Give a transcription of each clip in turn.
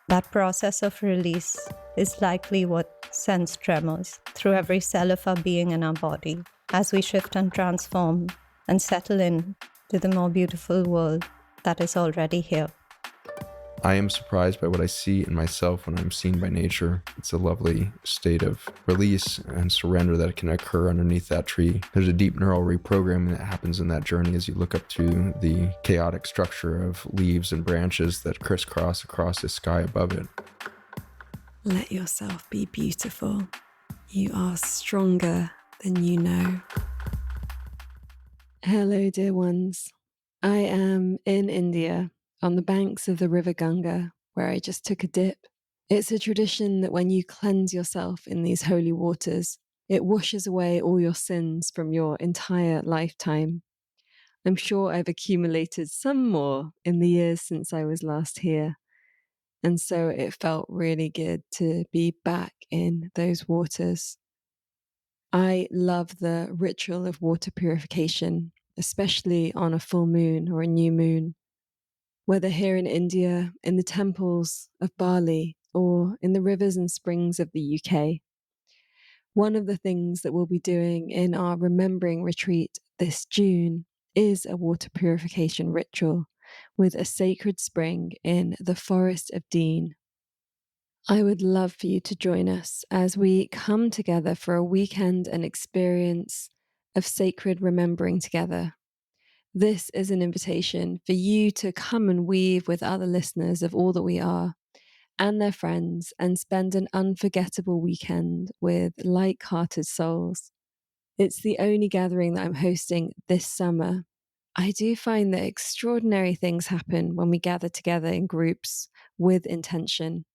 That process of release is likely what sends tremors through every cell of our being and our body as we shift and transform and settle in to the more beautiful world that is already here. I am surprised by what I see in myself when I'm seen by nature. It's a lovely state of release and surrender that can occur underneath that tree. There's a deep neural reprogramming that happens in that journey as you look up to the chaotic structure of leaves and branches that crisscross across the sky above it. Let yourself be beautiful. You are stronger than you know. Hello, dear ones. I am in India, on the banks of the river Ganga, where I just took a dip. It's a tradition that when you cleanse yourself in these holy waters, it washes away all your sins from your entire lifetime. I'm sure I've accumulated some more in the years since I was last here, and so it felt really good to be back in those waters. I love the ritual of water purification, especially on a full moon or a new moon. Whether here in India, in the temples of Bali, or in the rivers and springs of the UK. One of the things that we'll be doing in our Remembering Retreat this June is a water purification ritual with a sacred spring in the Forest of Dean. I would love for you to join us as we come together for a weekend and experience of sacred remembering together. This is an invitation for you to come and weave with other listeners of All That We Are and their friends and spend an unforgettable weekend with like-hearted souls. It's the only gathering that I'm hosting this summer. I do find that extraordinary things happen when we gather together in groups with intention.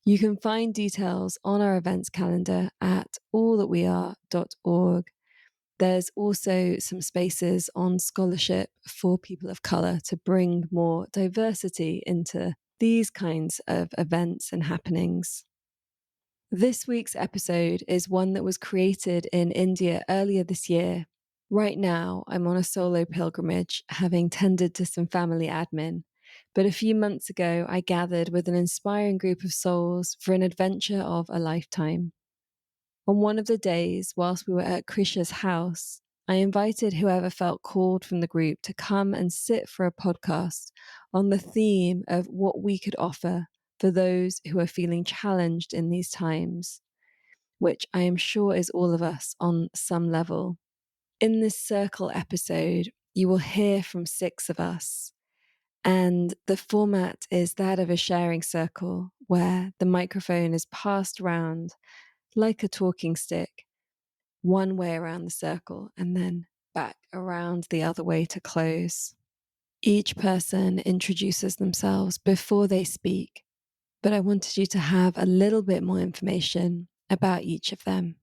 You can find details on our events calendar at allthatweare.org. There's also some spaces on scholarship for people of colour to bring more diversity into these kinds of events and happenings. This week's episode is one that was created in India earlier this year. Right now, I'm on a solo pilgrimage, having tended to some family admin. But a few months ago, I gathered with an inspiring group of souls for an adventure of a lifetime. On one of the days, whilst we were at Khrisha's house, I invited whoever felt called from the group to come and sit for a podcast on the theme of what we could offer for those who are feeling challenged in these times, which I am sure is all of us on some level. In this circle episode, you will hear from 6 of us, and the format is that of a sharing circle where the microphone is passed around like a talking stick, one way around the circle and then back around the other way to close. Each person introduces themselves before they speak, but I wanted you to have a little bit more information about each of them.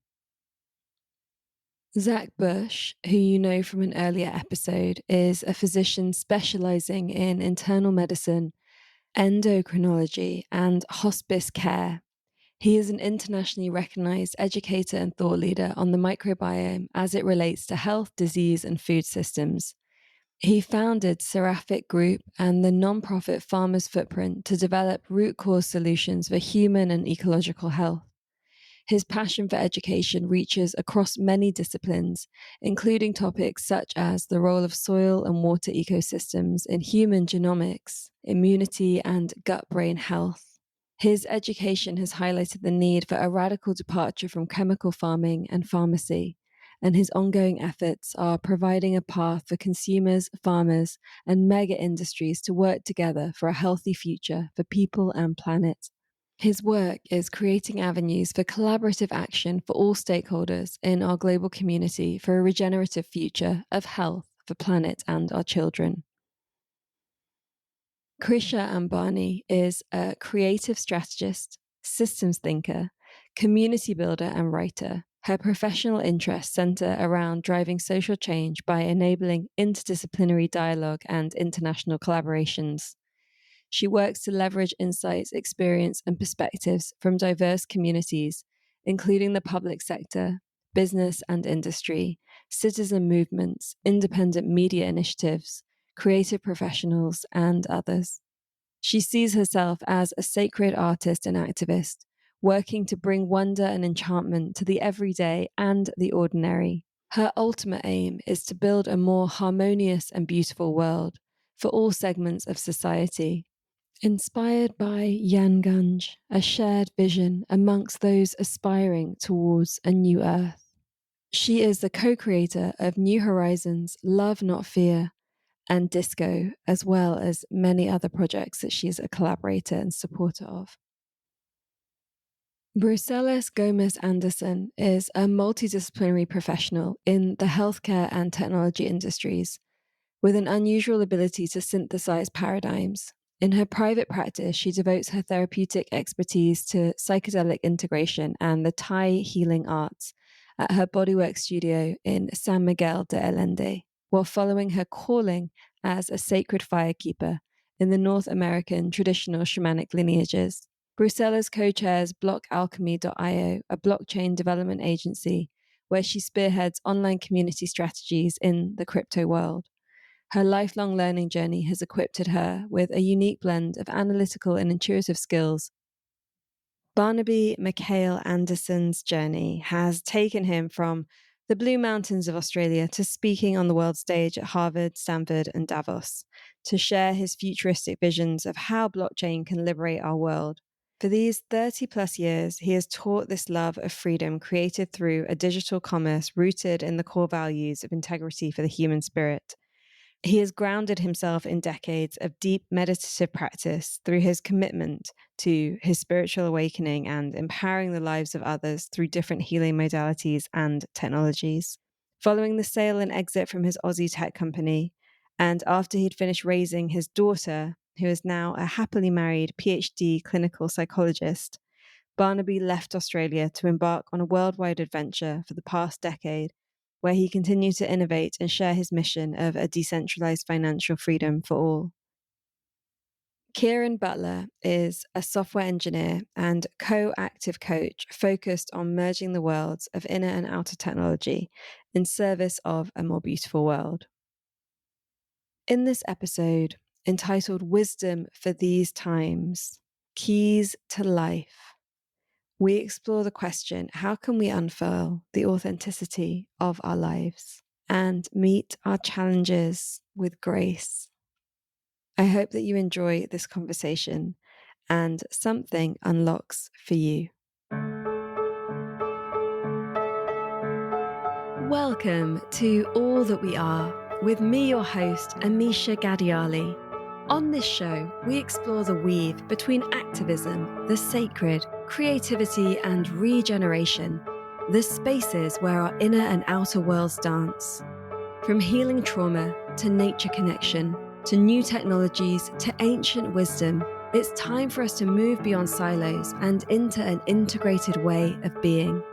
Zach Bush, who you know from an earlier episode, is a physician specializing in internal medicine, endocrinology, and hospice care. He is an internationally recognized educator and thought leader on the microbiome as it relates to health, disease, and food systems. He founded Seraphic Group and the nonprofit Farmers Footprint to develop root cause solutions for human and ecological health. His passion for education reaches across many disciplines, including topics such as the role of soil and water ecosystems in human genomics, immunity, and gut-brain health. His education has highlighted the need for a radical departure from chemical farming and pharmacy, and his ongoing efforts are providing a path for consumers, farmers, and mega industries to work together for a healthy future for people and planet. His work is creating avenues for collaborative action for all stakeholders in our global community for a regenerative future of health for planet and our children. Khrisha Ambani is a creative strategist, systems thinker, community builder, and writer. Her professional interests center around driving social change by enabling interdisciplinary dialogue and international collaborations. She works to leverage insights, experience, and perspectives from diverse communities, including the public sector, business and industry, citizen movements, independent media initiatives, creative professionals, and others. She sees herself as a sacred artist and activist, working to bring wonder and enchantment to the everyday and the ordinary. Her ultimate aim is to build a more harmonious and beautiful world for all segments of society. Inspired by Yanganj, a shared vision amongst those aspiring towards a new earth. She is the co-creator of New Horizons, Love Not Fear, and Disco, as well as many other projects that she is a collaborator and supporter of. Brusellas Gomez-Andersun is a multidisciplinary professional in the healthcare and technology industries, with an unusual ability to synthesize paradigms. In her private practice, she devotes her therapeutic expertise to psychedelic integration and the Thai healing arts at her bodywork studio in San Miguel de Allende, while following her calling as a sacred firekeeper in the North American traditional shamanic lineages. Brusellas co-chairs blockalchemy.io, a blockchain development agency where she spearheads online community strategies in the crypto world. Her lifelong learning journey has equipped her with a unique blend of analytical and intuitive skills. Barnaby Maichael Anderson's journey has taken him from the Blue Mountains of Australia to speaking on the world stage at Harvard, Stanford, and Davos to share his futuristic visions of how blockchain can liberate our world. For these 30 plus years, he has taught this love of freedom created through a digital commerce rooted in the core values of integrity for the human spirit. He has grounded himself in decades of deep meditative practice through his commitment to his spiritual awakening and empowering the lives of others through different healing modalities and technologies. Following the sale and exit from his Aussie tech company, and after he'd finished raising his daughter, who is now a happily married PhD clinical psychologist, Barnaby left Australia to embark on a worldwide adventure for the past decade, where he continued to innovate and share his mission of a decentralized financial freedom for all. Kieran Butler is a software engineer and co-active coach focused on merging the worlds of inner and outer technology in service of a more beautiful world. In this episode, entitled Wisdom for These Times, Keys to Life, we explore the question, how can we unfurl the authenticity of our lives and meet our challenges with grace? I hope that you enjoy this conversation and something unlocks for you. Welcome to All That We Are with me, your host, Amisha Gadiali. On this show, we explore the weave between activism, the sacred, creativity, and regeneration, the spaces where our inner and outer worlds dance. From healing trauma to nature connection, to new technologies to ancient wisdom, it's time for us to move beyond silos and into an integrated way of being.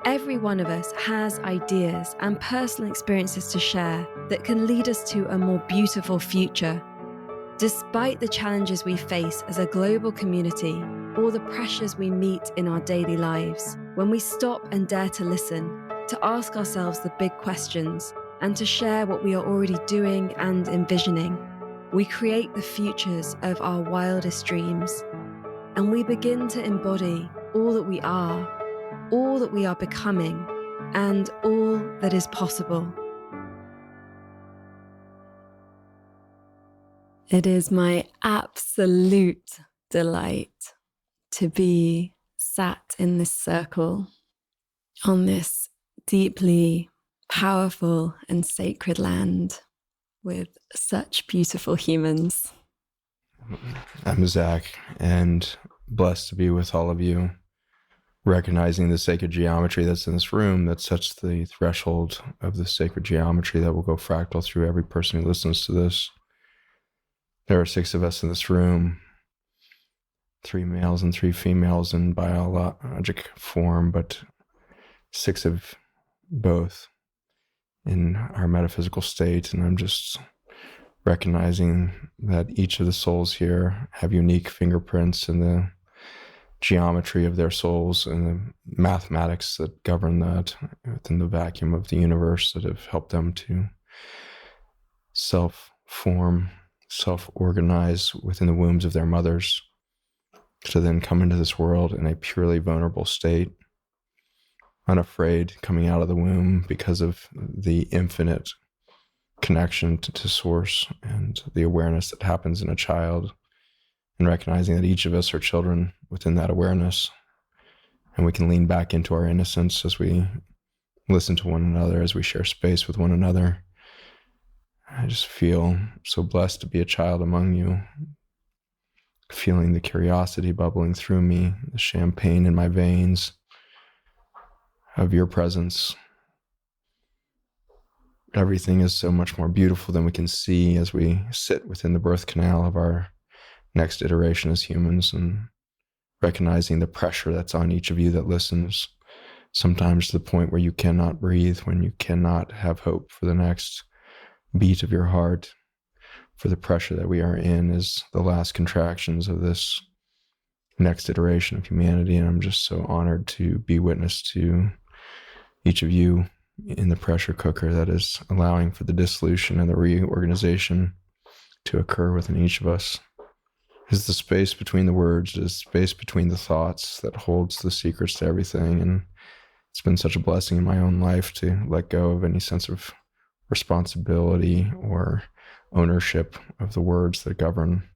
Every one of us has ideas and personal experiences to share that can lead us to a more beautiful future. Despite the challenges we face as a global community, or the pressures we meet in our daily lives, when we stop and dare to listen, to ask ourselves the big questions, and to share what we are already doing and envisioning, we create the futures of our wildest dreams. And we begin to embody all that we are becoming, and all that is possible. It is my absolute delight to be sat in this circle on this deeply powerful and sacred land with such beautiful humans. I'm Zach, and blessed to be with all of you, recognizing the sacred geometry that's in this room that sets the threshold of the sacred geometry that will go fractal through every person who listens to this. There are 6 of us in this room, 3 males and 3 females in biologic form, but 6 of both in our metaphysical state. And I'm just recognizing that each of the souls here have unique fingerprints in the geometry of their souls and the mathematics that govern that within the vacuum of the universe that have helped them to self-form self-organize within the wombs of their mothers to then come into this world in a purely vulnerable state, unafraid, coming out of the womb because of the infinite connection to source and the awareness that happens in a child, and recognizing that each of us are children within that awareness, and we can lean back into our innocence as we listen to one another, as we share space with one another. I just feel so blessed to be a child among you, feeling the curiosity bubbling through me, the champagne in my veins of your presence. Everything is so much more beautiful than we can see as we sit within the birth canal of our next iteration as humans, and recognizing the pressure that's on each of you that listens, sometimes to the point where you cannot breathe, when you cannot have hope for the next beat of your heart, for the pressure that we are in is the last contractions of this next iteration of humanity. And I'm just so honored to be witness to each of you in the pressure cooker that is allowing for the dissolution and the reorganization to occur within each of us. Is the space between the words, is space between the thoughts that holds the secrets to everything. And it's been such a blessing in my own life to let go of any sense of responsibility or ownership of the words that govern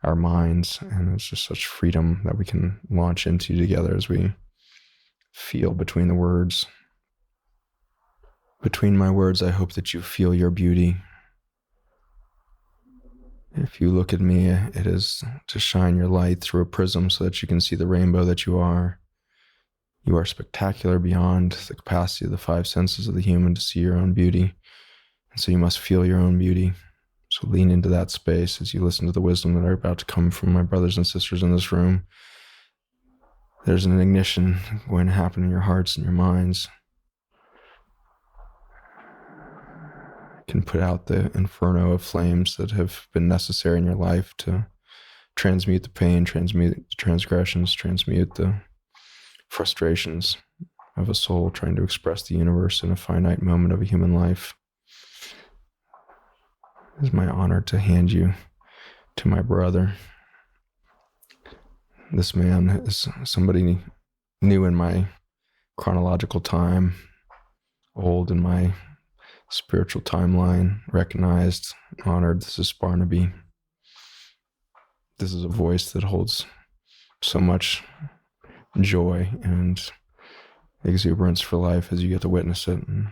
our minds. And it's just such freedom that we can launch into together as we feel between the words. Between my words, I hope that you feel your beauty. If you look at me, it is to shine your light through a prism so that you can see the rainbow that you are. You are spectacular beyond the capacity of the five senses of the human to see your own beauty. And so you must feel your own beauty. So lean into that space as you listen to the wisdom that are about to come from my brothers and sisters in this room. There's an ignition going to happen in your hearts and your minds. Can put out the inferno of flames that have been necessary in your life to transmute the pain, transmute the transgressions, transmute the frustrations of a soul trying to express the universe in a finite moment of a human life. It is my honor to hand you to my brother. This man is somebody new in my chronological time, old in my spiritual timeline, recognized, honored. This is Barnaby. This is a voice that holds so much joy and exuberance for life as you get to witness it. And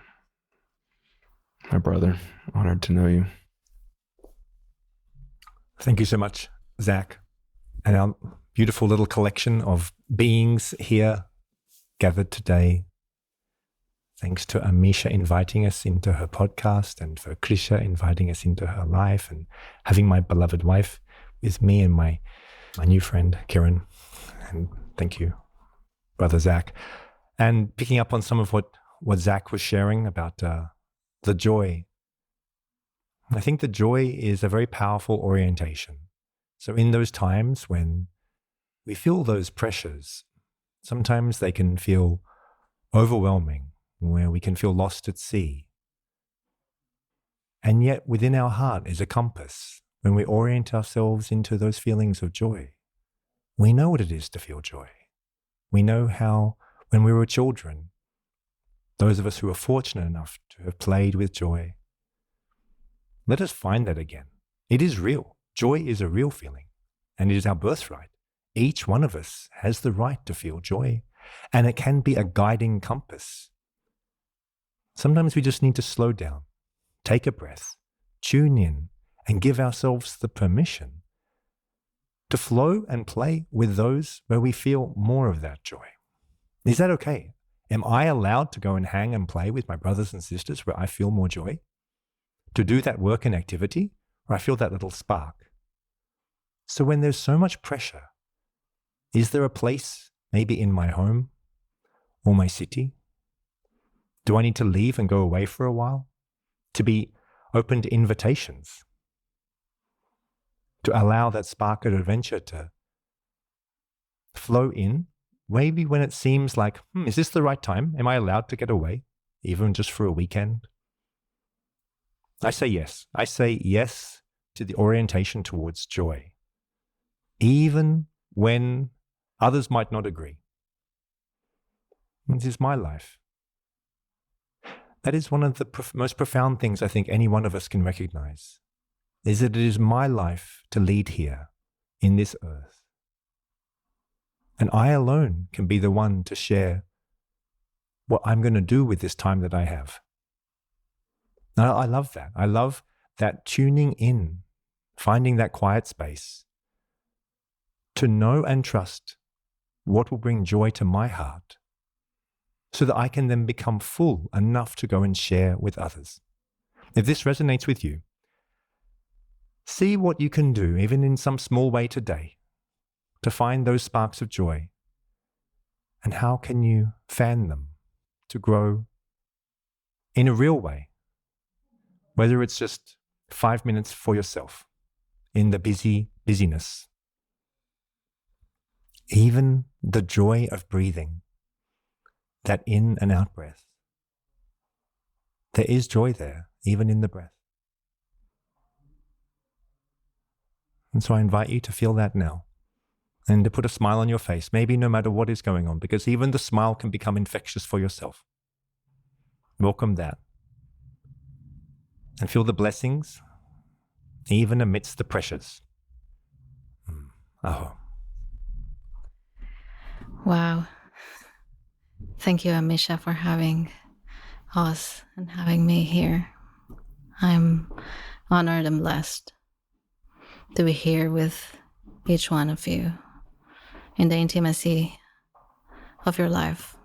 my brother, honored to know you. Thank you so much, Zach, and our beautiful little collection of beings here gathered today. Thanks to Amisha inviting us into her podcast, and for Khrisha inviting us into her life, and having my beloved wife with me and my new friend, Kieran. And thank you, Brother Zach. And picking up on some of what Zach was sharing about the joy. I think the joy is a very powerful orientation. So in those times when we feel those pressures, sometimes they can feel overwhelming, where we can feel lost at sea. And yet within our heart is a compass. When we orient ourselves into those feelings of joy, we know what it is to feel joy. We know how, when we were children, those of us who are fortunate enough to have played with joy, let us find that again. It is real. Joy is a real feeling, and it is our birthright. Each one of us has the right to feel joy, and it can be a guiding compass. Sometimes we just need to slow down, take a breath, tune in, and give ourselves the permission to flow and play with those where we feel more of that joy. Is that okay? Am I allowed to go and hang and play with my brothers and sisters where I feel more joy? To do that work and activity where I feel that little spark? So when there's so much pressure, is there a place maybe in my home or my city? Do I need to leave and go away for a while? To be open to invitations? To allow that spark of adventure to flow in, maybe when it seems like, is this the right time? Am I allowed to get away, even just for a weekend? I say yes. I say yes to the orientation towards joy, even when others might not agree. This is my life. That is one of the most profound things I think any one of us can recognize, is that it is my life to lead here in this earth. And I alone can be the one to share what I'm going to do with this time that I have. Now, I love that. I love that tuning in, finding that quiet space to know and trust what will bring joy to my heart so that I can then become full enough to go and share with others. If this resonates with you, see what you can do, even in some small way today, to find those sparks of joy. And how can you fan them to grow in a real way? Whether it's just 5 minutes for yourself in the busyness. Even the joy of breathing, that in and out breath. There is joy there, even in the breath. And so I invite you to feel that now and to put a smile on your face, maybe no matter what is going on, because even the smile can become infectious for yourself. Welcome that. And feel the blessings, even amidst the pressures. Oh. Wow. Thank you, Amisha, for having us and having me here. I'm honored and blessed to be here with each one of you in the intimacy of your life.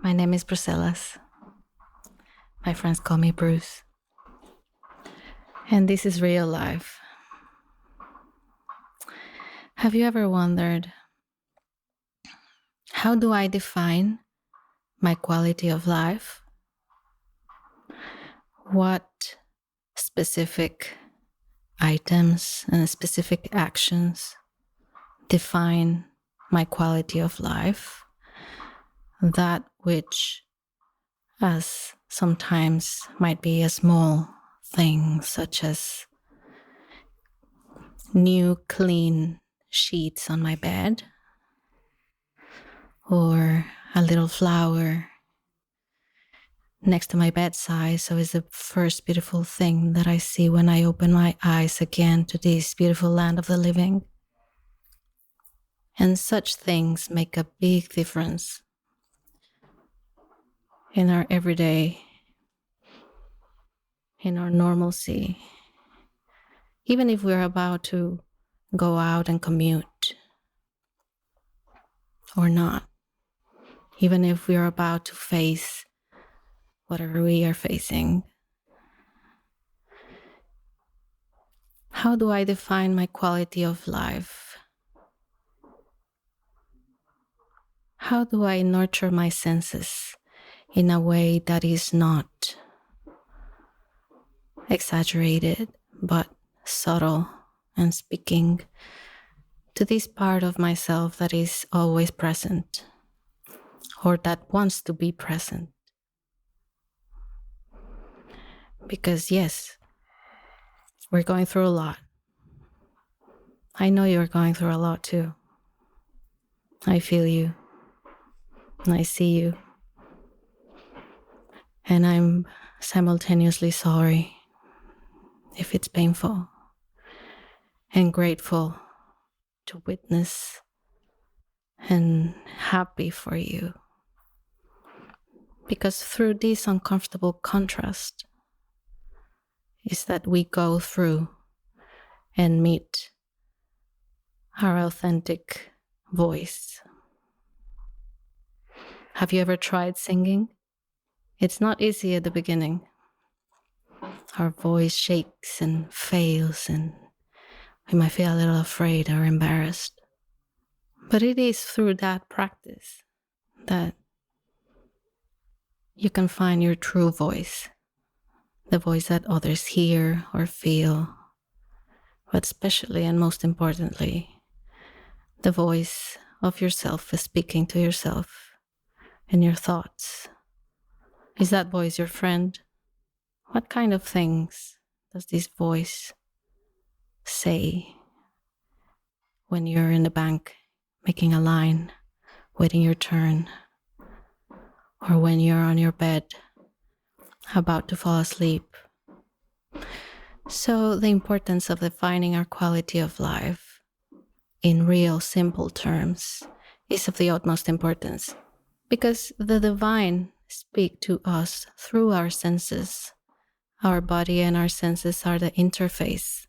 My name is Brusellas. My friends call me Bruce. And this is real life. Have you ever wondered, how do I define my quality of life? What specific items and specific actions define my quality of life? That which, as sometimes might be a small thing, such as new clean sheets on my bed, or a little flower next to my bedside, so it's the first beautiful thing that I see when I open my eyes again to this beautiful land of the living. And such things make a big difference in our everyday, in our normalcy. Even if we're about to go out and commute or not, even if we're about to face whatever we are facing. How do I define my quality of life? How do I nurture my senses in a way that is not exaggerated, but subtle, and speaking to this part of myself that is always present, or that wants to be present? Because yes, we're going through a lot. I know you're going through a lot too. I feel you, and I see you. And I'm simultaneously sorry if it's painful, and grateful to witness, and happy for you. Because through this uncomfortable contrast is that we go through and meet our authentic voice. Have you ever tried singing? It's not easy at the beginning. Our voice shakes and fails, and we might feel a little afraid or embarrassed. But it is through that practice that you can find your true voice, the voice that others hear or feel, but especially and most importantly, the voice of yourself is speaking to yourself and your thoughts. Is that voice your friend What kind of things does this voice say when you're in the bank making a line, waiting your turn, or when you're on your bed about to fall asleep? So the importance of defining our quality of life in real simple terms is of the utmost importance, because the divine speak to us through our senses. Our body and our senses are the interface.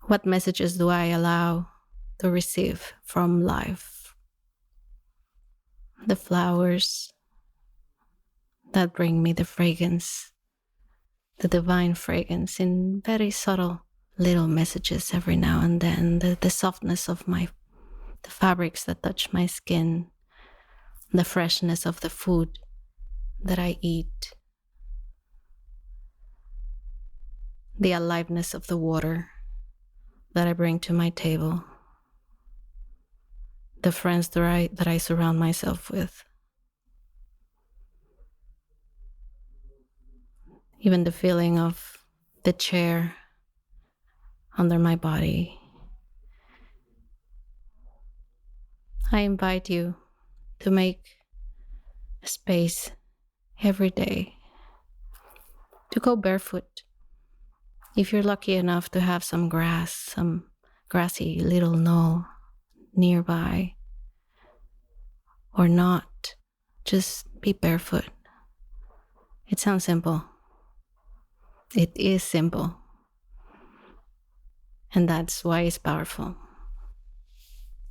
What messages do I allow to receive from life? The flowers that bring me the fragrance, the divine fragrance in very subtle little messages every now and then, the softness of the fabrics that touch my skin, the freshness of the food that I eat, the aliveness of the water that I bring to my table, the friends that I surround myself with, even the feeling of the chair under my body. I invite you to make a space every day to go barefoot. If you're lucky enough to have some grass, some grassy little knoll nearby, or not, just be barefoot. It sounds simple. It is simple. And that's why it's powerful.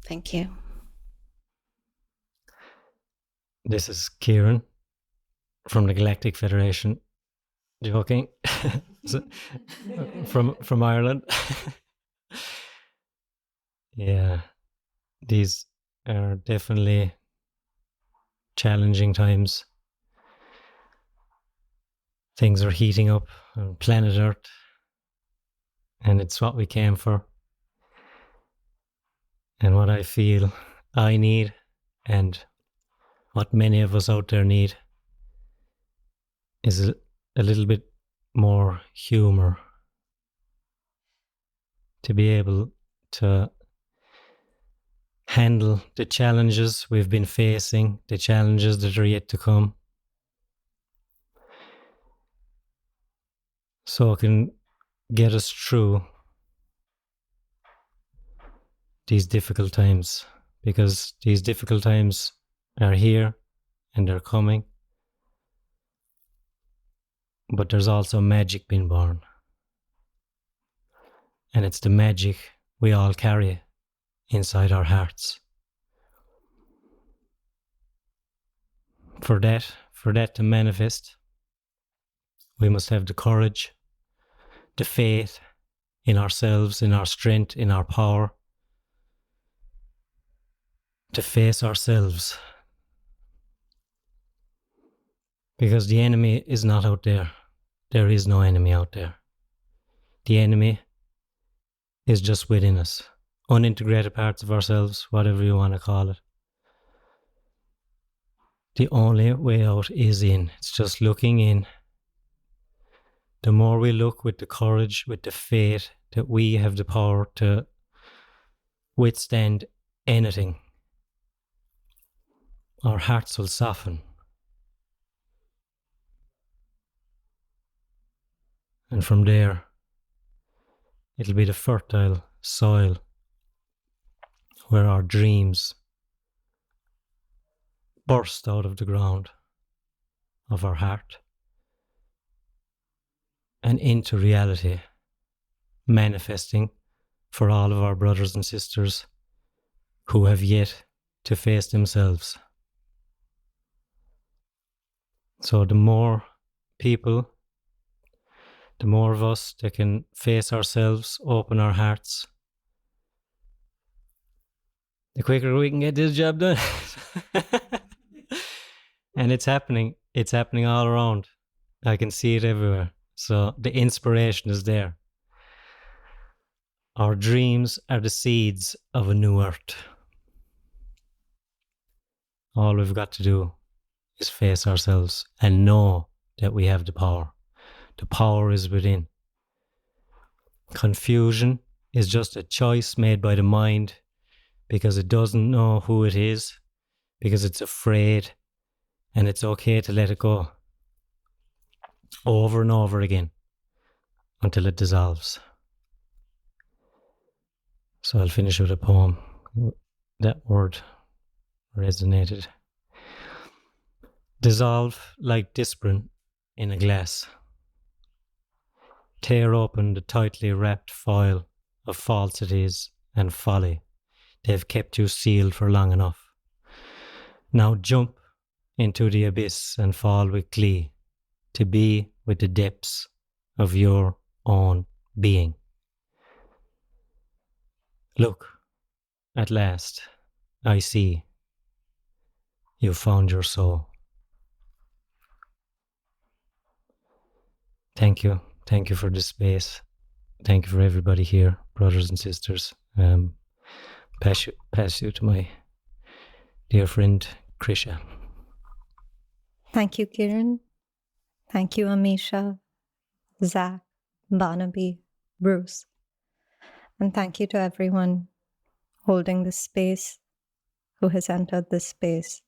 Thank you. This is Kieran from the Galactic Federation. Joking. from Ireland. Yeah, these are definitely challenging times. Things are heating up on planet Earth, and it's what we came for. And what I feel I need, and what many of us out there need, is a little bit more humor, to be able to handle the challenges we've been facing, the challenges that are yet to come, so it can get us through these difficult times, because these difficult times are here and they're coming. But there's also magic being born. And it's the magic we all carry inside our hearts. For that to manifest, we must have the courage, the faith in ourselves, in our strength, in our power, to face ourselves. Because the enemy is not out there. There is no enemy out there. The enemy is just within us. Unintegrated parts of ourselves, whatever you want to call it. The only way out is in. It's just looking in. The more we look with the courage, with the faith that we have the power to withstand anything, our hearts will soften. And from there, it'll be the fertile soil where our dreams burst out of the ground of our heart and into reality, manifesting for all of our brothers and sisters who have yet to face themselves. So the more people, the more of us that can face ourselves, open our hearts, the quicker we can get this job done. And it's happening all around. I can see it everywhere. So the inspiration is there. Our dreams are the seeds of a new earth. All we've got to do is face ourselves and know that we have the power. The power is within. Confusion is just a choice made by the mind because it doesn't know who it is, because it's afraid, and it's okay to let it go over and over again until it dissolves. So I'll finish with a poem. That word resonated. Dissolve like disprin in a glass. Tear open the tightly wrapped foil of falsities and folly. They've kept you sealed for long enough. Now jump into the abyss and fall with glee to be with the depths of your own being. Look, at last, I see. You found your soul. Thank you. Thank you for this space. Thank you for everybody here, brothers and sisters. Pass you to my dear friend, Khrisha. Thank you, Kieran. Thank you, Amisha, Zach, Barnaby, Bruce. And thank you to everyone holding this space, who has entered this space,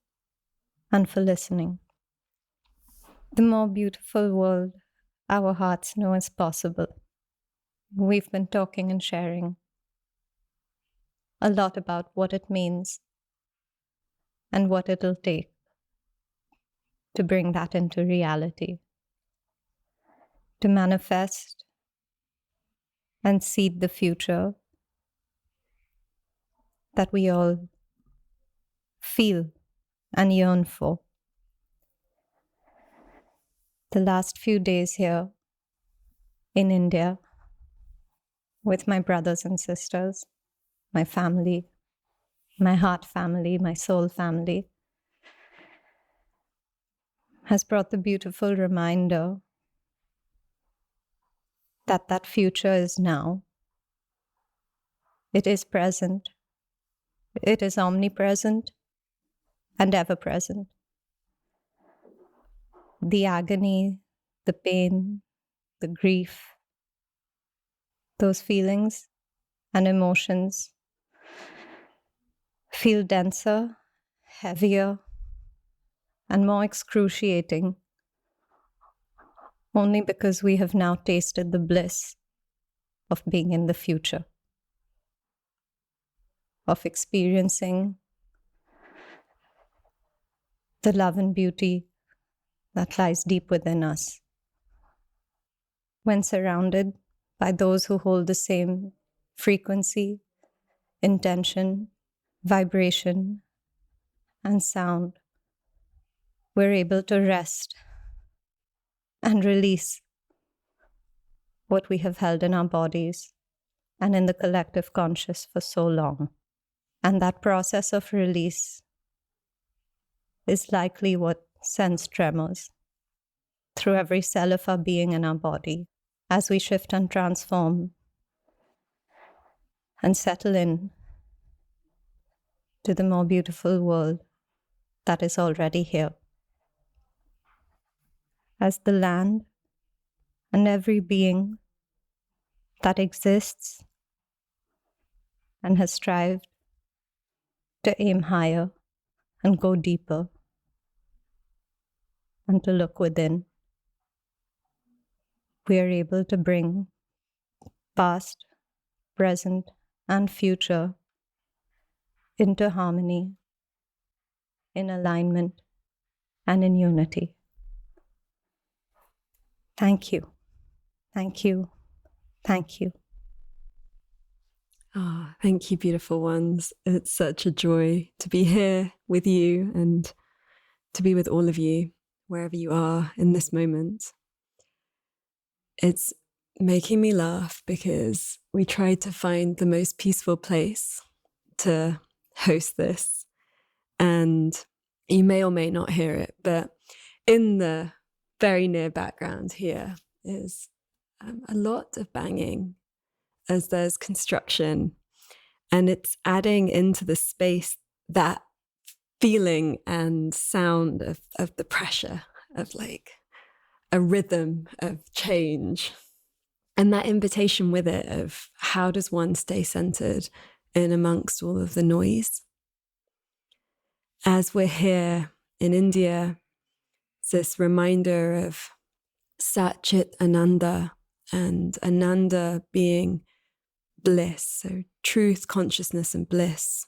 and for listening. The more beautiful world our hearts know is possible. We've been talking and sharing a lot about what it means and what it'll take to bring that into reality, to manifest and seed the future that we all feel and yearn for. The last few days here in India with my brothers and sisters, my family, my heart family, my soul family, has brought the beautiful reminder that that future is now. It is present. It is omnipresent and ever present. The agony, the pain, the grief, those feelings and emotions feel denser, heavier, and more excruciating only because we have now tasted the bliss of being in the future, of experiencing the love and beauty that lies deep within us. When surrounded by those who hold the same frequency, intention, vibration, and sound, we're able to rest and release what we have held in our bodies and in the collective conscious for so long. And that process of release is likely what sends tremors through every cell of our being in our body as we shift and transform and settle in to the more beautiful world that is already here. As the land and every being that exists and has strived to aim higher and go deeper and to look within, we are able to bring past, present, and future into harmony, in alignment, and in unity. Thank you. Thank you. Thank you. Oh, thank you, beautiful ones. It's such a joy to be here with you and to be with all of you, wherever you are in this moment. It's making me laugh because we tried to find the most peaceful place to host this. And you may or may not hear it, but in the very near background here is a lot of banging as there's construction, and it's adding into the space that feeling and sound of the pressure of like a rhythm of change. And that invitation with it of how does one stay centered in amongst all of the noise? As we're here in India, it's this reminder of Sat Chit Ananda, and Ananda being bliss, so truth, consciousness, and bliss.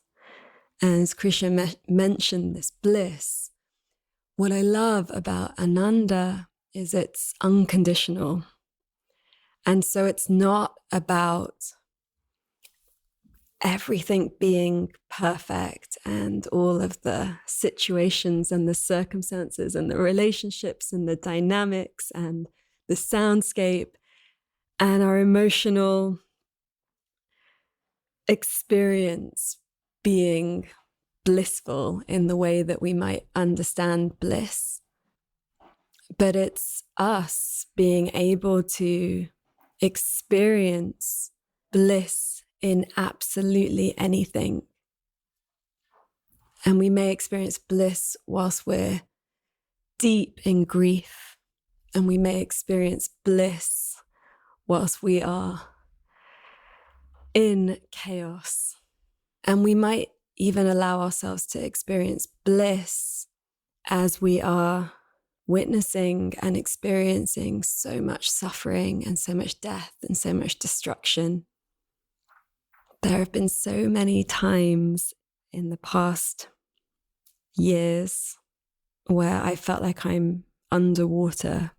And as Khrisha mentioned this bliss, what I love about Ananda is it's unconditional. And so it's not about everything being perfect and all of the situations and the circumstances and the relationships and the dynamics and the soundscape and our emotional experience being blissful in the way that we might understand bliss. But it's us being able to experience bliss in absolutely anything. And we may experience bliss whilst we're deep in grief, and we may experience bliss whilst we are in chaos. And we might even allow ourselves to experience bliss as we are witnessing and experiencing so much suffering and so much death and so much destruction. There have been so many times in the past years where I felt like I'm underwater,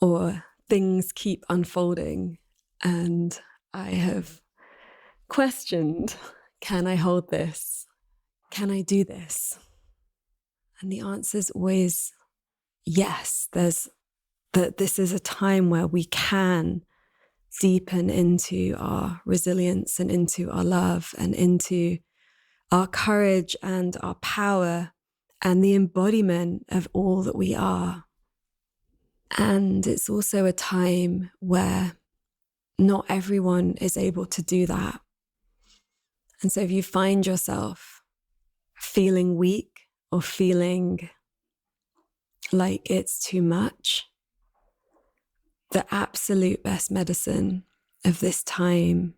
or things keep unfolding and I have questioned, can I hold this? Can I do this? And the answer is always yes. This is a time where we can deepen into our resilience and into our love and into our courage and our power and the embodiment of all that we are. And it's also a time where not everyone is able to do that. And so if you find yourself feeling weak or feeling like it's too much, the absolute best medicine of this time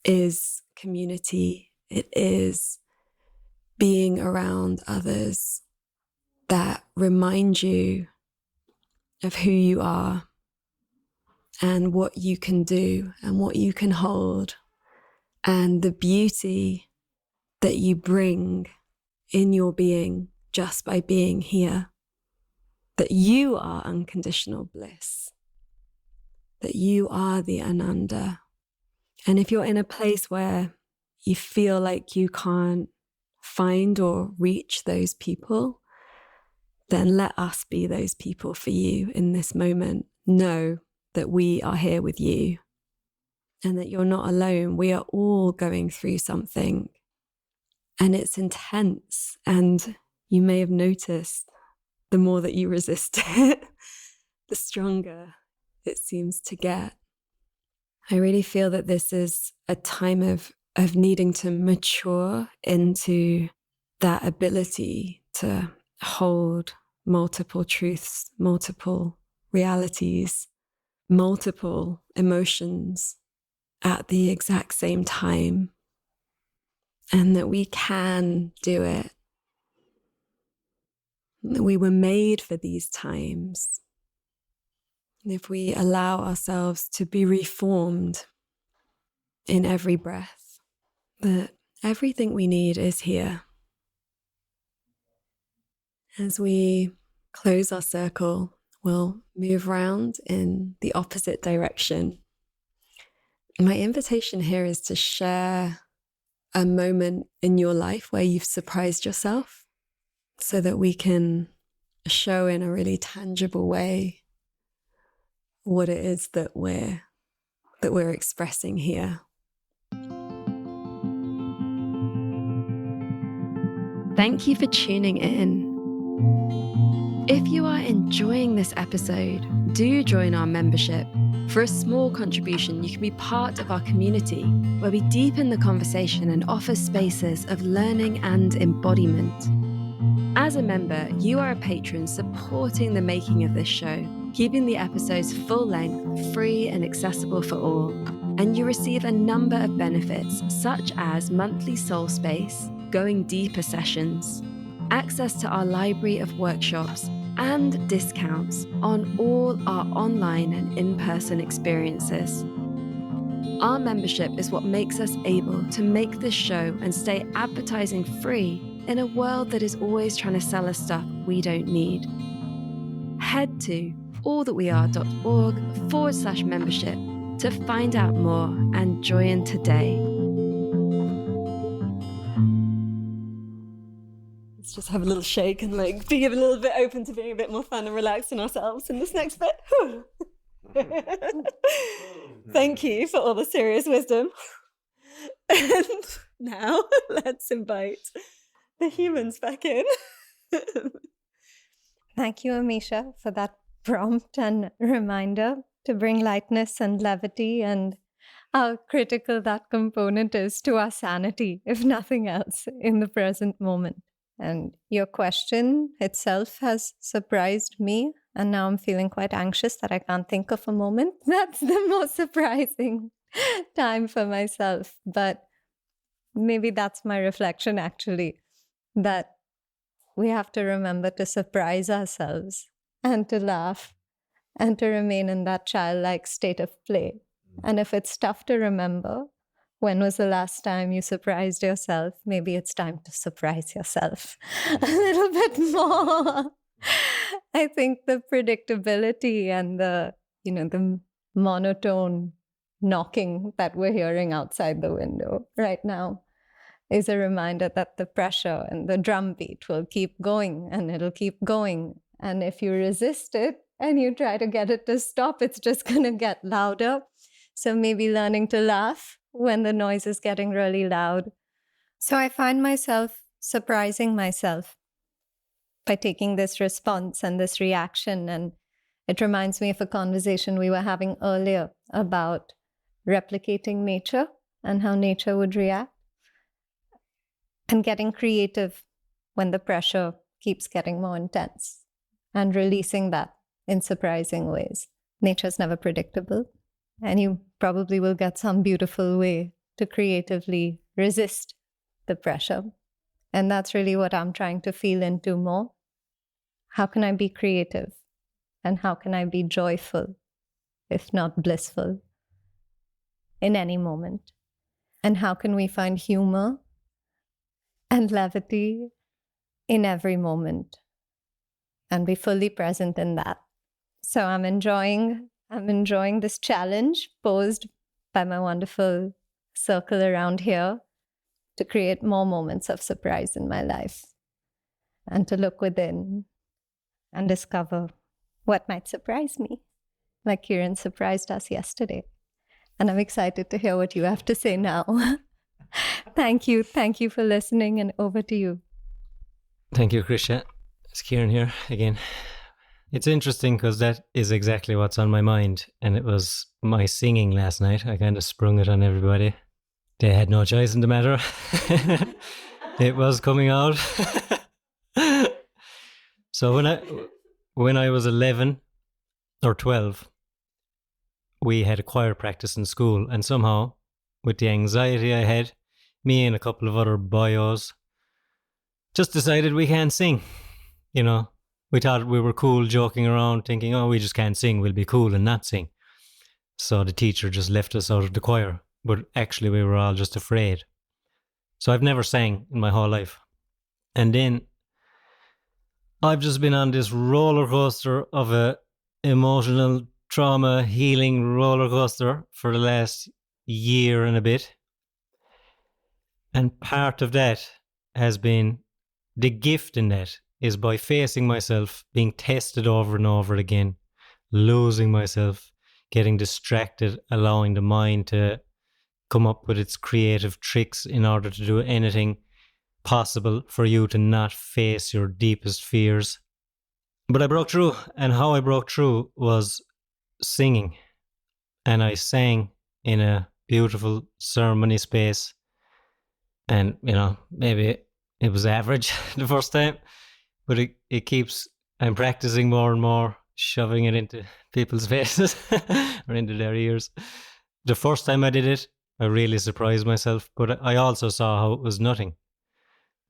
is community. It is being around others that remind you of who you are and what you can do and what you can hold and the beauty that you bring in your being just by being here. That you are unconditional bliss, that you are the Ananda. And if you're in a place where you feel like you can't find or reach those people, then let us be those people for you in this moment. Know that we are here with you and that you're not alone. We are all going through something and it's intense. And you may have noticed the more that you resist it, the stronger it seems to get. I really feel that this is a time of needing to mature into that ability to hold multiple truths, multiple realities, multiple emotions at the exact same time, and that we can do it. We were made for these times. And if we allow ourselves to be reformed in every breath, that everything we need is here. As we close our circle, we'll move around in the opposite direction. My invitation here is to share a moment in your life where you've surprised yourself, so that we can show in a really tangible way what it is that we're expressing here. Thank you for tuning in. If you are enjoying this episode, do join our membership. For a small contribution, you can be part of our community, where we deepen the conversation and offer spaces of learning and embodiment. As As a member, you are a patron supporting the making of this show, keeping the episodes full length, free and accessible for all. And you receive a number of benefits, such as monthly soul space, going deeper sessions, access to our library of workshops, and discounts on all our online and in-person experiences. Our membership is what makes us able to make this show and stay advertising free in a world that is always trying to sell us stuff we don't need. Head to allthatweare.org/membership to find out more and join today. Let's just have a little shake and be a little bit open to being a bit more fun and relaxed in ourselves in this next bit. Thank you for all the serious wisdom. And now let's invite the humans back in. Thank you, Amisha, for that prompt and reminder to bring lightness and levity and how critical that component is to our sanity, if nothing else, in the present moment. And your question itself has surprised me. And now I'm feeling quite anxious that I can't think of a moment. That's the most surprising time for myself. But maybe that's my reflection, actually, that we have to remember to surprise ourselves and to laugh and to remain in that childlike state of play. And if it's tough to remember, when was the last time you surprised yourself? Maybe it's time to surprise yourself a little bit more. I think the predictability and the monotone knocking that we're hearing outside the window right now is a reminder that the pressure and the drumbeat will keep going and it'll keep going. And if you resist it and you try to get it to stop, it's just going to get louder. So maybe learning to laugh when the noise is getting really loud. So I find myself surprising myself by taking this response and this reaction. And it reminds me of a conversation we were having earlier about replicating nature and how nature would react, and getting creative when the pressure keeps getting more intense and releasing that in surprising ways. Nature's never predictable, and you probably will get some beautiful way to creatively resist the pressure. And that's really what I'm trying to feel into more. How can I be creative? And how can I be joyful, if not blissful, in any moment? And how can we find humor and levity in every moment and be fully present in that? So I'm enjoying this challenge posed by my wonderful circle around here to create more moments of surprise in my life and to look within and discover what might surprise me, like Kieran surprised us yesterday. And I'm excited to hear what you have to say now. Thank you for listening, and over to you. Thank you, Khrisha. It's Kieran here again. It's interesting because that is exactly what's on my mind. And it was my singing last night. I kind of sprung it on everybody. They had no choice in the matter. It was coming out. So when I was 11 or 12, we had a choir practice in school. And somehow, with the anxiety I had, me and a couple of other boyos just decided we can't sing. You know, we thought we were cool, joking around, thinking, oh, we just can't sing, we'll be cool and not sing. So the teacher just left us out of the choir. But actually, we were all just afraid. So I've never sang in my whole life. And then I've just been on this roller coaster of a emotional trauma healing roller coaster for the last year and a bit. And part of that has been, the gift in that is by facing myself, being tested over and over again, losing myself, getting distracted, allowing the mind to come up with its creative tricks in order to do anything possible for you to not face your deepest fears. But I broke through, and how I broke through was singing. And I sang in a beautiful ceremony space. And, you know, maybe it was average the first time, but I'm practicing more and more, shoving it into people's faces or into their ears. The first time I did it, I really surprised myself, but I also saw how it was nothing.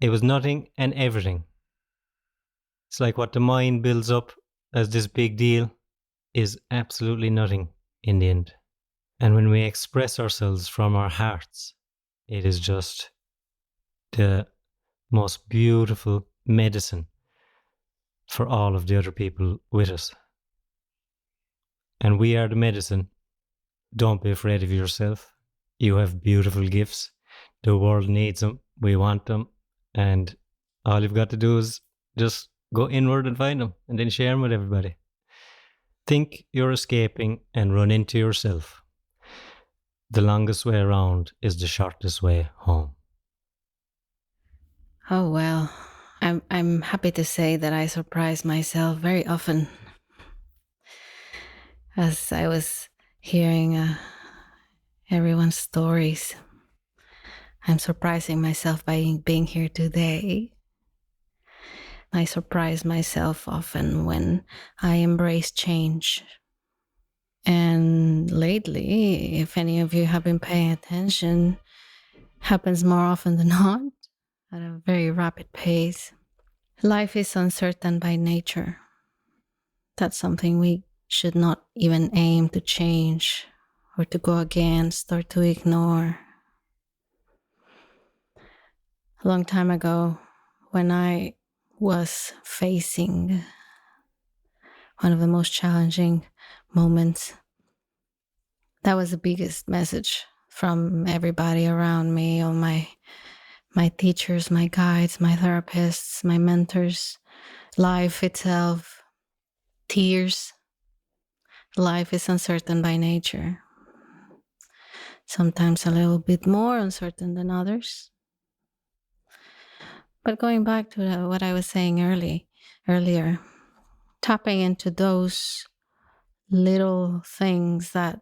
It was nothing and everything. It's like what the mind builds up as this big deal is absolutely nothing in the end. And when we express ourselves from our hearts, it is just the most beautiful medicine for all of the other people with us. And we are the medicine. Don't be afraid of yourself. You have beautiful gifts. The world needs them. We want them. And all you've got to do is just go inward and find them and then share them with everybody. Think you're escaping and run into yourself. The longest way around is the shortest way home. Oh, well, I'm happy to say that I surprise myself very often. As I was hearing everyone's stories, I'm surprising myself by being here today. I surprise myself often when I embrace change. And lately, if any of you have been paying attention, happens more often than not, at a very rapid pace. Life is uncertain by nature. That's something we should not even aim to change or to go against or to ignore. A long time ago, when I was facing one of the most challenging moments, that was the biggest message from everybody around me, all my teachers, my guides, my therapists, my mentors, life itself, tears. Life is uncertain by nature. Sometimes a little bit more uncertain than others. But going back to what I was saying earlier, tapping into those little things that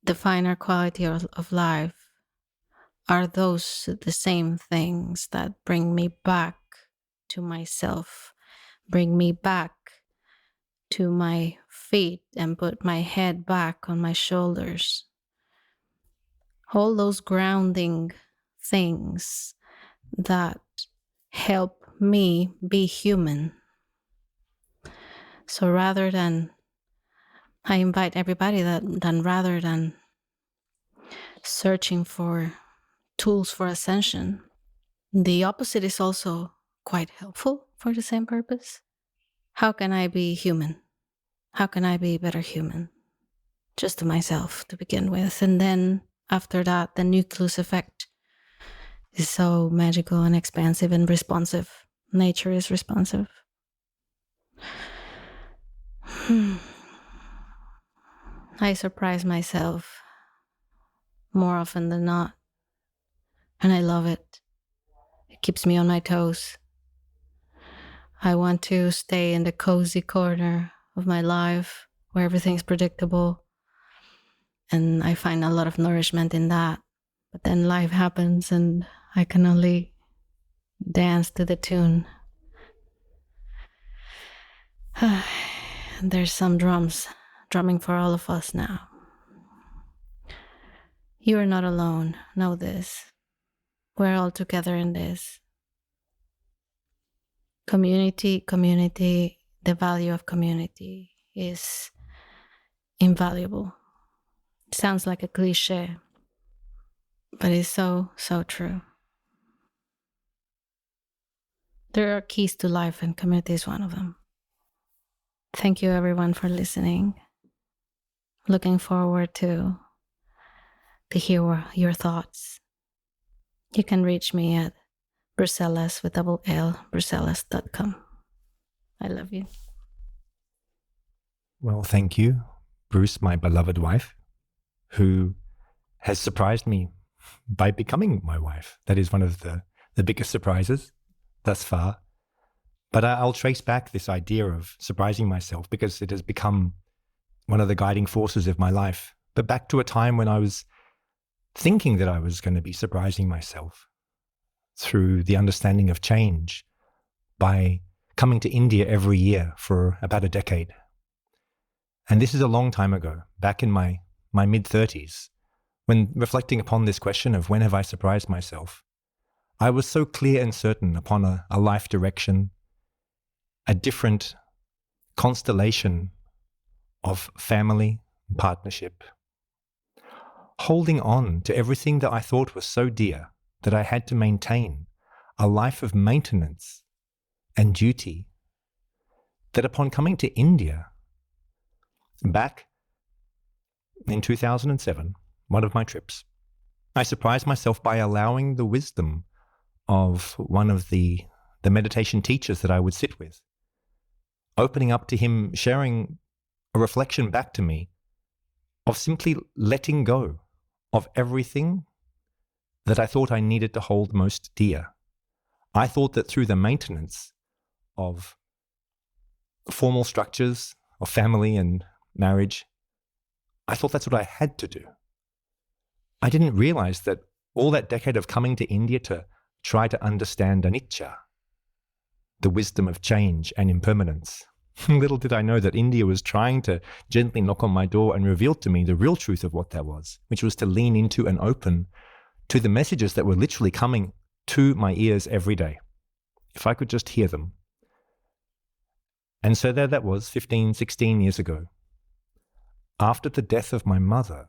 define our quality of life are those the same things that bring me back to myself, bring me back to my feet and put my head back on my shoulders. All those grounding things that help me be human. So I invite everybody that rather than searching for tools for ascension, the opposite is also quite helpful for the same purpose. How can I be human? How can I be a better human? Just to myself to begin with. And then after that, the nucleus effect is so magical and expansive and responsive. Nature is responsive. I surprise myself more often than not. And I love it. It keeps me on my toes. I want to stay in the cozy corner of my life where everything's predictable. And I find a lot of nourishment in that. But then life happens and I can only dance to the tune. There's some drumming for all of us now. You are not alone. Know this. We're all together in this. Community, the value of community is invaluable. It sounds like a cliche, but it's so, so true. There are keys to life and community is one of them. Thank you everyone for listening. Looking forward to hear your thoughts. You can reach me at Brusellas with double L, Brusellas.com. I love you. Well, thank you, Bruce, my beloved wife, who has surprised me by becoming my wife. That is one of the biggest surprises thus far. But I'll trace back this idea of surprising myself because it has become one of the guiding forces of my life. But back to a time when I was thinking that I was going to be surprising myself through the understanding of change, by coming to India every year for about a decade. And this is a long time ago, back in my mid-30s, when reflecting upon this question of when have I surprised myself, I was so clear and certain upon a life direction, a different constellation of family, partnership, holding on to everything that I thought was so dear that I had to maintain a life of maintenance and duty, that upon coming to India back in 2007, one of my trips, I surprised myself by allowing the wisdom of one of the meditation teachers that I would sit with, opening up to him, sharing a reflection back to me of simply letting go of everything that I thought I needed to hold most dear. I thought that through the maintenance of formal structures of family and marriage, I thought that's what I had to do. I didn't realize that all that decade of coming to India to try to understand anicca, the wisdom of change and impermanence. Little did I know that India was trying to gently knock on my door and reveal to me the real truth of what that was, which was to lean into and open to the messages that were literally coming to my ears every day, if I could just hear them. And so there that was 15, 16 years ago, after the death of my mother,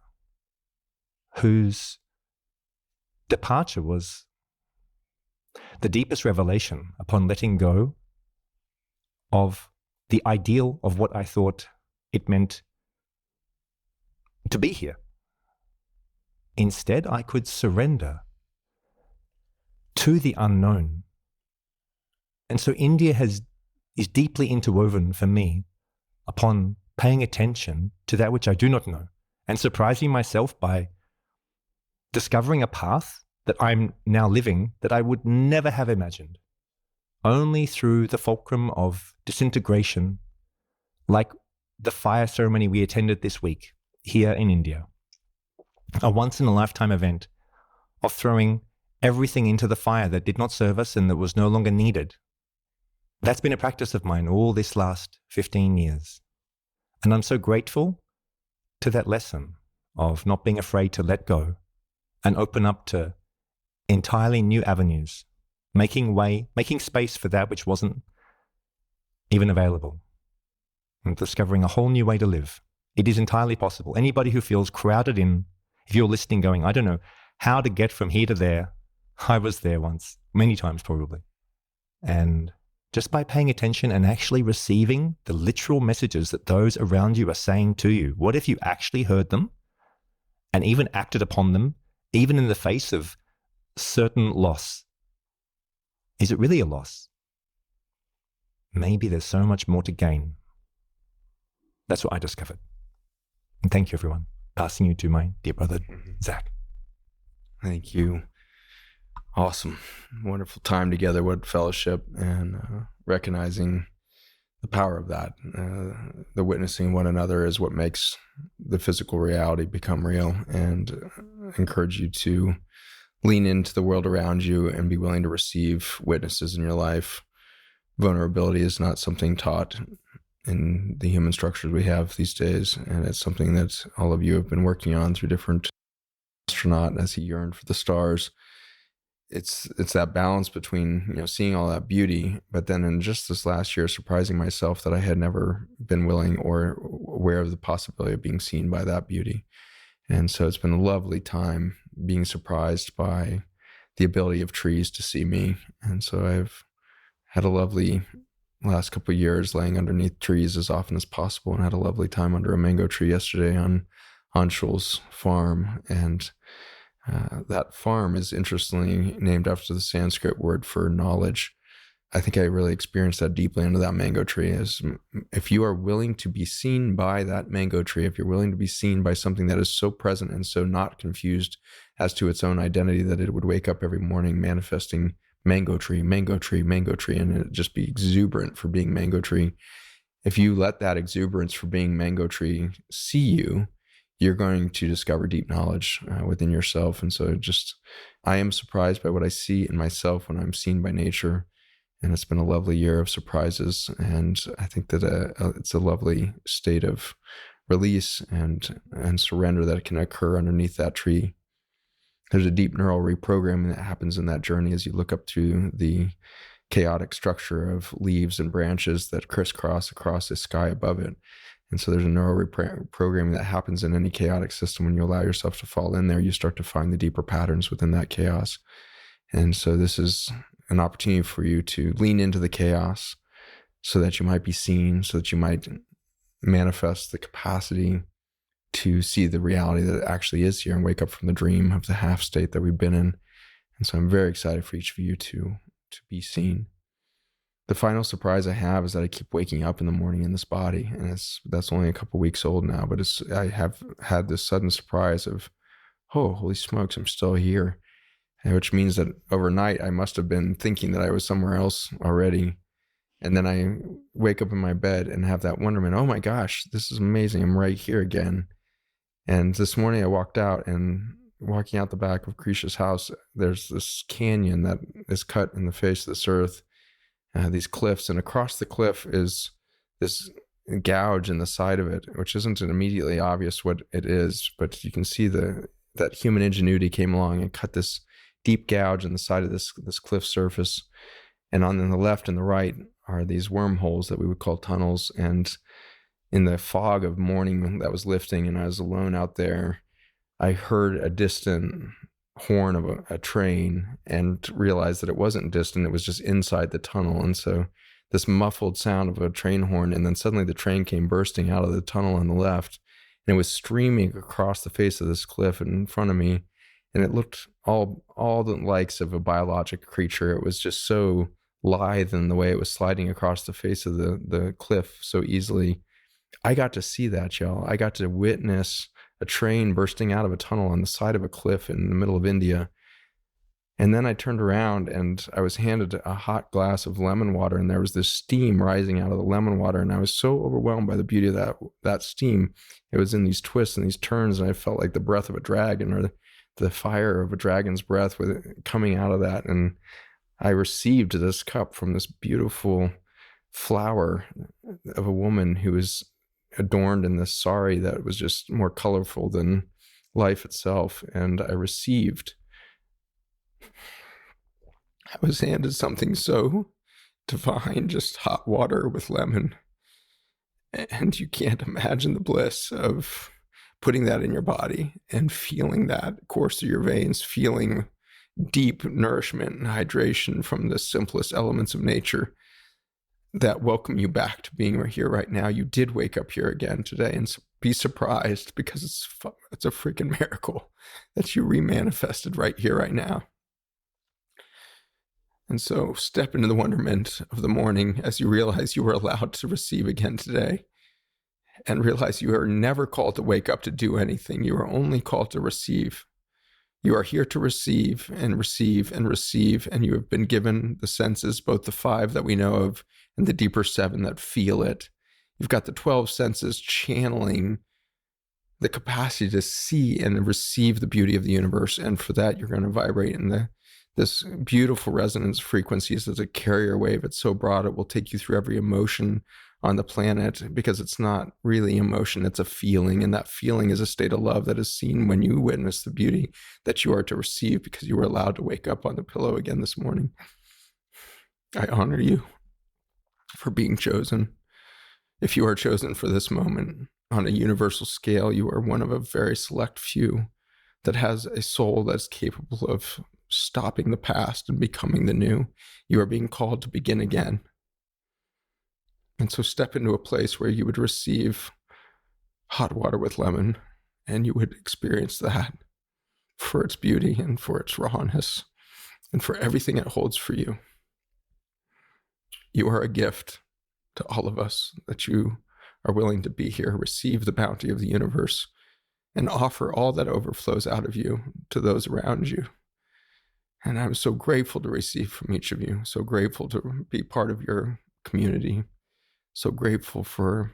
whose departure was the deepest revelation upon letting go of the ideal of what I thought it meant to be here. Instead, I could surrender to the unknown. And so India is deeply interwoven for me upon paying attention to that which I do not know and surprising myself by discovering a path that I'm now living that I would never have imagined. Only through the fulcrum of disintegration, like the fire ceremony we attended this week here in India, a once-in-a-lifetime event of throwing everything into the fire that did not serve us and that was no longer needed. That's been a practice of mine all this last 15 years. And I'm so grateful to that lesson of not being afraid to let go and open up to entirely new avenues, making space for that which wasn't even available, and discovering a whole new way to live. It is entirely possible. Anybody who feels crowded in, if you're listening going, I don't know how to get from here to there, I was there once, many times probably. And just by paying attention and actually receiving the literal messages that those around you are saying to you, what if you actually heard them and even acted upon them, even in the face of certain loss? Is it really a loss? Maybe there's so much more to gain. That's what I discovered. And thank you, everyone. Passing you to my dear brother, Zach. Thank you. Awesome. Wonderful time together. What fellowship, and recognizing the power of that. The witnessing one another is what makes the physical reality become real, and encourage you to lean into the world around you and be willing to receive witnesses in your life. Vulnerability is not something taught in the human structures we have these days, and it's something that all of you have been working on through different astronaut as he yearned for the stars. It's that balance between, seeing all that beauty, but then in just this last year, surprising myself that I had never been willing or aware of the possibility of being seen by that beauty. And so it's been a lovely time being surprised by the ability of trees to see me. And so I've had a lovely last couple of years laying underneath trees as often as possible, and had a lovely time under a mango tree yesterday on Anshul's farm. And that farm is interestingly named after the Sanskrit word for knowledge. I think I really experienced that deeply under that mango tree. Is if you are willing to be seen by that mango tree, if you're willing to be seen by something that is so present and so not confused as to its own identity that it would wake up every morning manifesting mango tree, mango tree, mango tree, and it just be exuberant for being mango tree. If you let that exuberance for being mango tree see you, you're going to discover deep knowledge within yourself. And so I am surprised by what I see in myself when I'm seen by nature. And it's been a lovely year of surprises. And I think that it's a lovely state of release and surrender that can occur underneath that tree. There's a deep neural reprogramming that happens in that journey as you look up to the chaotic structure of leaves and branches that crisscross across the sky above it. And so there's a neural reprogramming that happens in any chaotic system. When you allow yourself to fall in there, you start to find the deeper patterns within that chaos. And so this is an opportunity for you to lean into the chaos so that you might be seen, so that you might manifest the capacity to see the reality that actually is here and wake up from the dream of the half state that we've been in. And so I'm very excited for each of you to be seen. The final surprise I have is that I keep waking up in the morning in this body, and that's only a couple weeks old now, but I have had this sudden surprise of, oh, holy smokes, I'm still here, which means that overnight I must have been thinking that I was somewhere else already, and then I wake up in my bed and have that wonderment, oh my gosh, this is amazing, I'm right here again. And this morning I walked out, and walking out the back of Khrisha's house, there's this canyon that is cut in the face of this earth, these cliffs, and across the cliff is this gouge in the side of it, which isn't immediately obvious what it is, but you can see that human ingenuity came along and cut this deep gouge in the side of this cliff surface. And on the left and the right are these wormholes that we would call tunnels. And in the fog of morning that was lifting, and I was alone out there, I heard a distant horn of a train and realized that it wasn't distant, it was just inside the tunnel. And so this muffled sound of a train horn, and then suddenly the train came bursting out of the tunnel on the left, and it was streaming across the face of this cliff in front of me, and it looked all the likes of a biologic creature. It was just so lithe in the way it was sliding across the face of the cliff so easily. I got to see that, y'all. I got to witness a train bursting out of a tunnel on the side of a cliff in the middle of India. And then I turned around and I was handed a hot glass of lemon water, and there was this steam rising out of the lemon water. And I was so overwhelmed by the beauty of that steam. It was in these twists and these turns, and I felt like the breath of a dragon, or the fire of a dragon's breath with it coming out of that. And I received this cup from this beautiful flower of a woman who was adorned in this sari that was just more colorful than life itself. And I was handed something so divine, just hot water with lemon. And you can't imagine the bliss of putting that in your body and feeling that course through your veins, feeling deep nourishment and hydration from the simplest elements of nature that welcome you back to being here right now. You did wake up here again today, and be surprised, because it's a freaking miracle that you remanifested right here, right now. And so step into the wonderment of the morning as you realize you were allowed to receive again today, and realize you are never called to wake up to do anything. You are only called to receive. You are here to receive and receive and receive, and you have been given the senses, both the 5 that we know of and the deeper 7 that feel it. You've got the 12 senses channeling the capacity to see and receive the beauty of the universe, and for that you're going to vibrate in this beautiful resonance frequencies as a carrier wave. It's so broad it will take you through every emotion on the planet, because it's not really emotion, it's a feeling, and that feeling is a state of love that is seen when you witness the beauty that you are to receive, because you were allowed to wake up on the pillow again this morning. I honor you for being chosen. If you are chosen for this moment on a universal scale, you are one of a very select few that has a soul that's capable of stopping the past and becoming the new. You are being called to begin again. And so step into a place where you would receive hot water with lemon, and you would experience that for its beauty and for its rawness and for everything it holds for you. You are a gift to all of us that you are willing to be here, receive the bounty of the universe, and offer all that overflows out of you to those around you. And I'm so grateful to receive from each of you, so grateful to be part of your community. So grateful for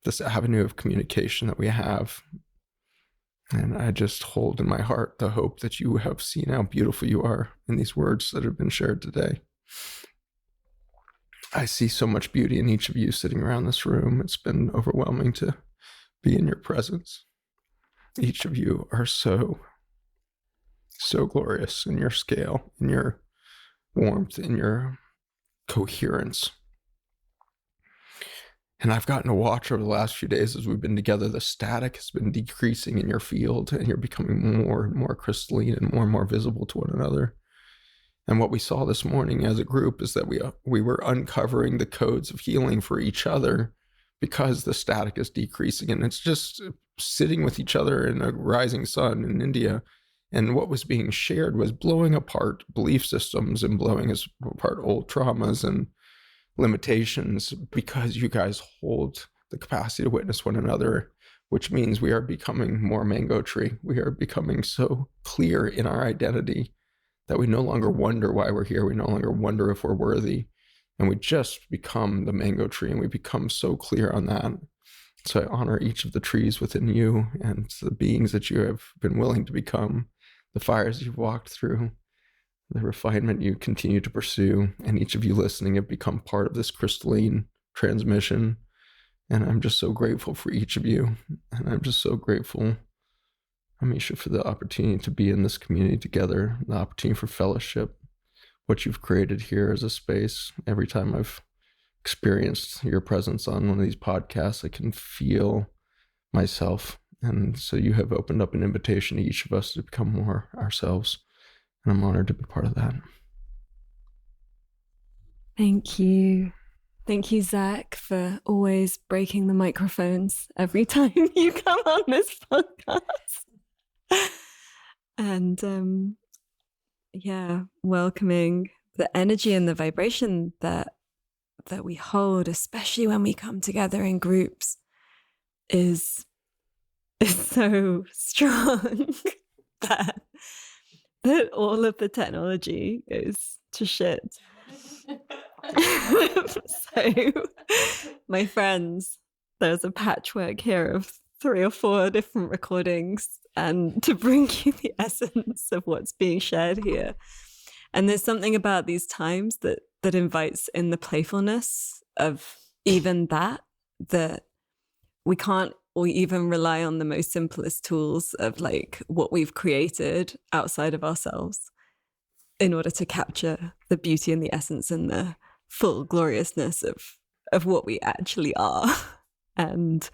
this avenue of communication that we have. And I just hold in my heart the hope that you have seen how beautiful you are in these words that have been shared today. I see so much beauty in each of you sitting around this room. It's been overwhelming to be in your presence. Each of you are so glorious in your scale, in your warmth, in your coherence. And I've gotten to watch over the last few days as we've been together, the static has been decreasing in your field, and you're becoming more and more crystalline and more visible to one another. And what we saw this morning as a group is that we were uncovering the codes of healing for each other because the static is decreasing, and it's just sitting with each other in a rising sun in India. And what was being shared was blowing apart belief systems and blowing apart old traumas and limitations, because you guys hold the capacity to witness one another, which means we are becoming more mango tree. We are becoming so clear in our identity that we no longer wonder why we're here. We no longer wonder if we're worthy. And we just become the mango tree, and we become so clear on that. So I honor each of the trees within you and the beings that you have been willing to become, the fires you've walked through, the refinement you continue to pursue, and each of you listening have become part of this crystalline transmission. And I'm just so grateful for each of you. And I'm just so grateful, Amisha, for the opportunity to be in this community together, the opportunity for fellowship, what you've created here as a space. Every time I've experienced your presence on one of these podcasts, I can feel myself. And so you have opened up an invitation to each of us to become more ourselves. And I'm honored to be part of that. Thank you. Thank you, Zach, for always breaking the microphones every time you come on this podcast. And welcoming the energy and the vibration that we hold, especially when we come together in groups, is so strong that all of the technology goes to shit. So, my friends, there's a patchwork here of 3 or 4 different recordings, and to bring you the essence of what's being shared here. And there's something about these times that invites in the playfulness of even that we can't or even rely on the most simplest tools of like what we've created outside of ourselves in order to capture the beauty and the essence and the full gloriousness of what we actually are. And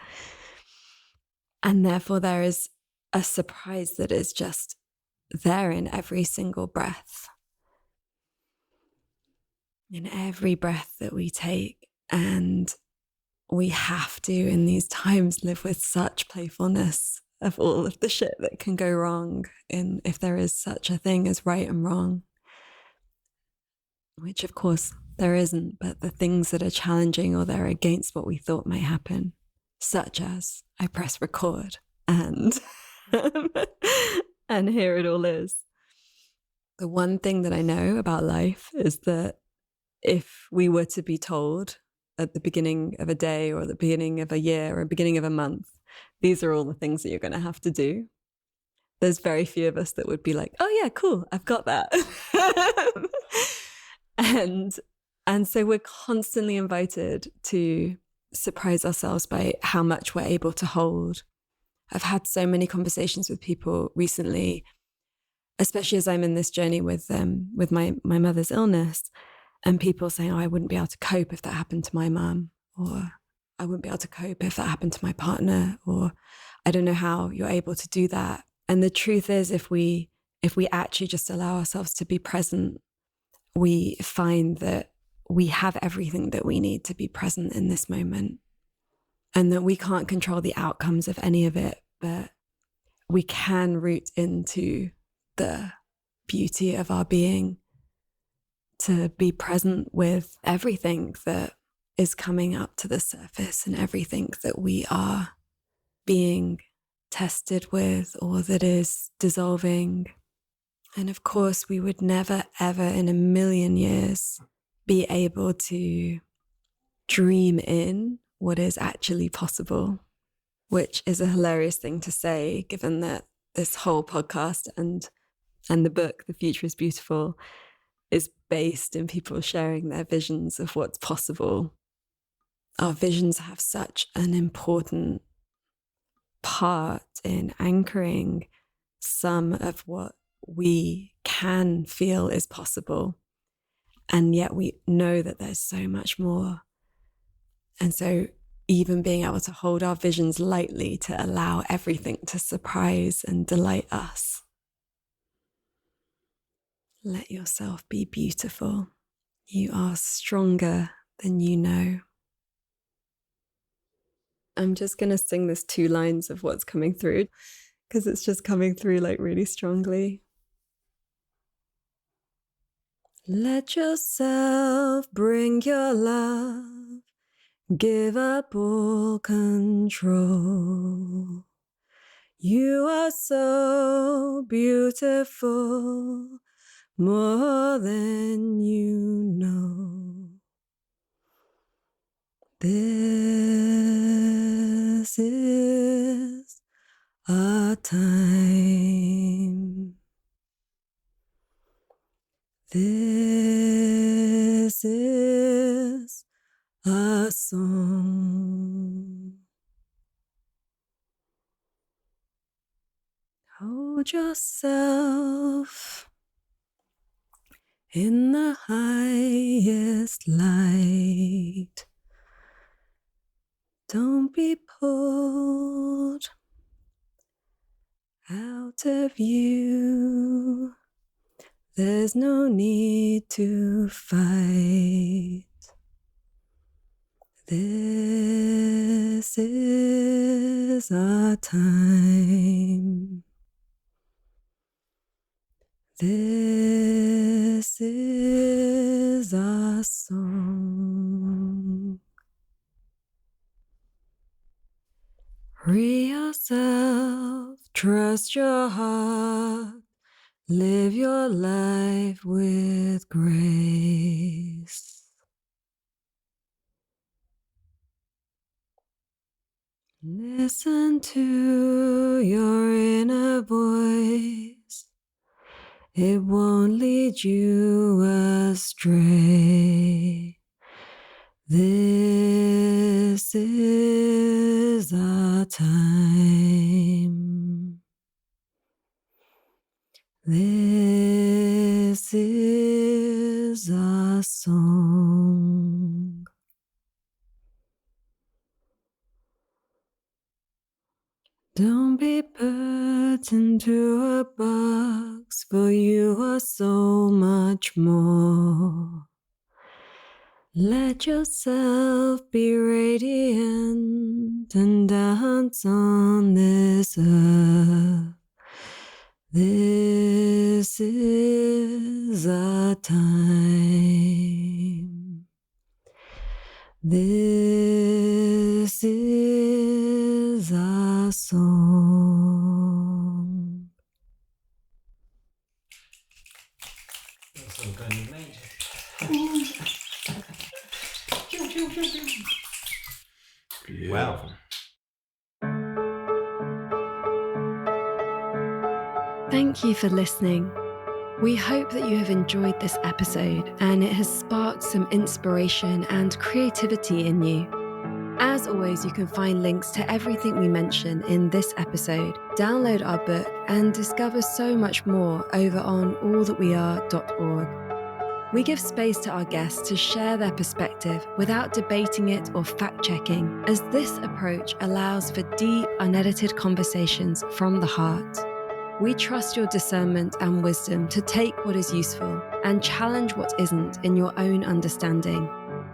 therefore there is a surprise that is just there in every single breath. In every breath that we take. And we have to, in these times, live with such playfulness of all of the shit that can go wrong, and if there is such a thing as right and wrong, which of course there isn't, but the things that are challenging or they're against what we thought might happen, such as I press record and and here it all is. The one thing that I know about life is that if we were to be told at the beginning of a day or at the beginning of a year or beginning of a month, these are all the things that you're going to have to do, there's very few of us that would be like, oh yeah, cool, I've got that. And so we're constantly invited to surprise ourselves by how much we're able to hold. I've had so many conversations with people recently, especially as I'm in this journey with my mother's illness, and people saying, oh, I wouldn't be able to cope if that happened to my mum, or I wouldn't be able to cope if that happened to my partner, or I don't know how you're able to do that. And the truth is, if we actually just allow ourselves to be present, we find that we have everything that we need to be present in this moment, and that we can't control the outcomes of any of it, but we can root into the beauty of our being, to be present with everything that is coming up to the surface and everything that we are being tested with or that is dissolving. And of course, we would never, ever in a million years be able to dream in what is actually possible, which is a hilarious thing to say, given that this whole podcast and the book, The Future is Beautiful, is based in people sharing their visions of what's possible. Our visions have such an important part in anchoring some of what we can feel is possible. And yet we know that there's so much more. And so even being able to hold our visions lightly to allow everything to surprise and delight us. Let yourself be beautiful. You are stronger than you know. I'm just going to sing this 2 lines of what's coming through because it's just coming through like really strongly. Let yourself bring your love, give up all control. You are so beautiful, more than you know. This is our time. This is a song. Hold yourself in the highest light. Don't be pulled out of you. There's no need to fight. This is our time. This is our song. Free yourself, trust your heart, live your life with grace. Listen to your inner voice. It won't lead you astray. This is our time. This is our song. Don't be put into a box, for you are so much more. Let yourself be radiant and dance on this earth. This is our time. This is our song. Wow. Thank you for listening. We hope that you have enjoyed this episode and it has sparked some inspiration and creativity in you. As always, you can find links to everything we mention in this episode, download our book, and discover so much more over on allthatweare.org. We give space to our guests to share their perspective without debating it or fact-checking, as this approach allows for deep, unedited conversations from the heart. We trust your discernment and wisdom to take what is useful and challenge what isn't in your own understanding.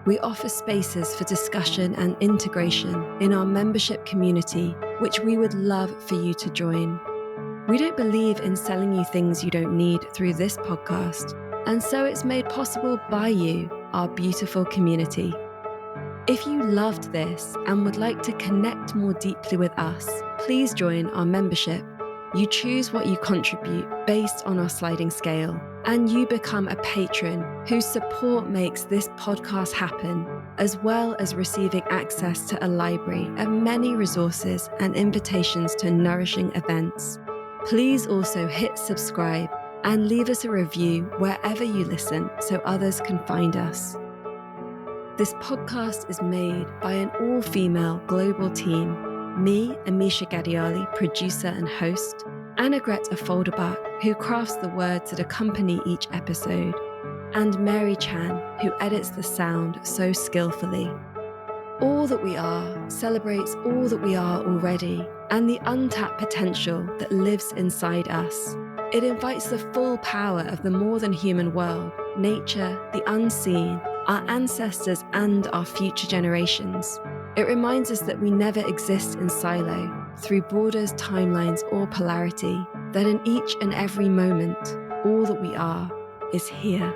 We offer spaces for discussion and integration in our membership community, which we would love for you to join. We don't believe in selling you things you don't need through this podcast, and so it's made possible by you, our beautiful community. If you loved this and would like to connect more deeply with us, please join our membership. You choose what you contribute based on our sliding scale, and you become a patron whose support makes this podcast happen, as well as receiving access to a library of many resources and invitations to nourishing events. Please also hit subscribe and leave us a review wherever you listen so others can find us. This podcast is made by an all-female global team. Me, Amisha Gadiali, producer and host, Anna Greta Folderbach, who crafts the words that accompany each episode, and Mary Chan, who edits the sound so skillfully. All That We Are celebrates all that we are already and the untapped potential that lives inside us. It invites the full power of the more than human world, nature, the unseen, our ancestors and our future generations. It reminds us that we never exist in silo, through borders, timelines, or polarity, that in each and every moment, all that we are is here.